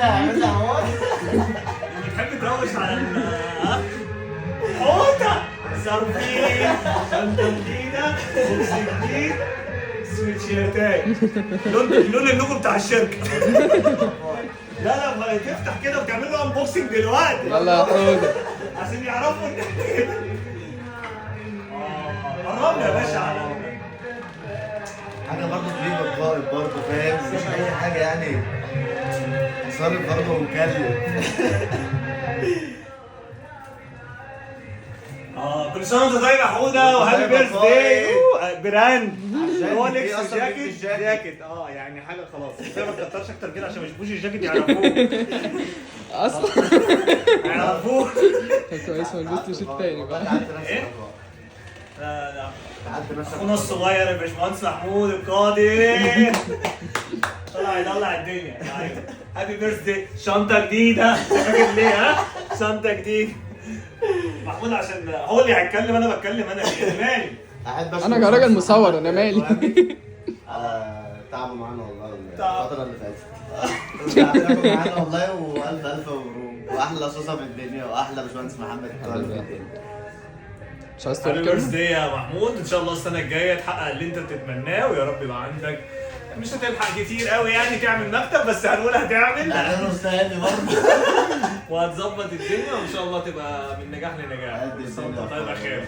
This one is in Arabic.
عاملها حوار. بتحب تروش على حوطة صارفين شنطة جديدة بوكس جديد سويتشيرتين لون اللوجو بتاع الشركة. لا ما تفتح كده وتعمل له انبوكسنج دلوقتي. يلا يا حوده عشان يعرفوا ان كده. قربنا يا باشا على حاجه برضه تجيب القائد برضه فاهم، مش اي حاجه يعني. صارف برضه مكلف. كل سنه وانت طيب يا حوده وهابي بيرث داي. براند عشان رولكس دي أصلاً جاكيت جاكيت. جاكيت يعني حاجه خلاص. بس ما تكترش اكتر كده عشان ما يشوفوش الجاكيت يعرفوه. اصلا. يعرفوه. كويس ما لبستش التاني بقى. ايه؟ لا تعدي نفسك. اخونا الصغير الباشمهندس محمود القاضي طلع يدلع الدنيا. هابي بيرث داي. شنطه جديده. فاكر ليه ها؟ شنطه جديده. محمود عشان هو اللي هيتكلم انا بتكلم انا مالي. انا كراجل مصور انا مالي. تعبوا معانا والله تعب. الفترة اللي فاتت. تعبوا معانا والله والف الف مبروك واحلى صوصة في الدنيا واحلى باشمهندس محمد الكوالي في الدنيا. مش عايز هابي تقول بيرث كلمه؟ داي يا محمود. ان شاء الله السنه الجايه تحقق اللي انت بتتمناه ويا رب يبقى عندك مش هتلحق كتير قوي يعني تعمل مكتب بس هنقول هتعمل اعملوا استهاني برضه. وهتظبط الدنيا وان شاء الله تبقى من نجاح لنجاح. قد بس انت الدنيا. طيب يا خير.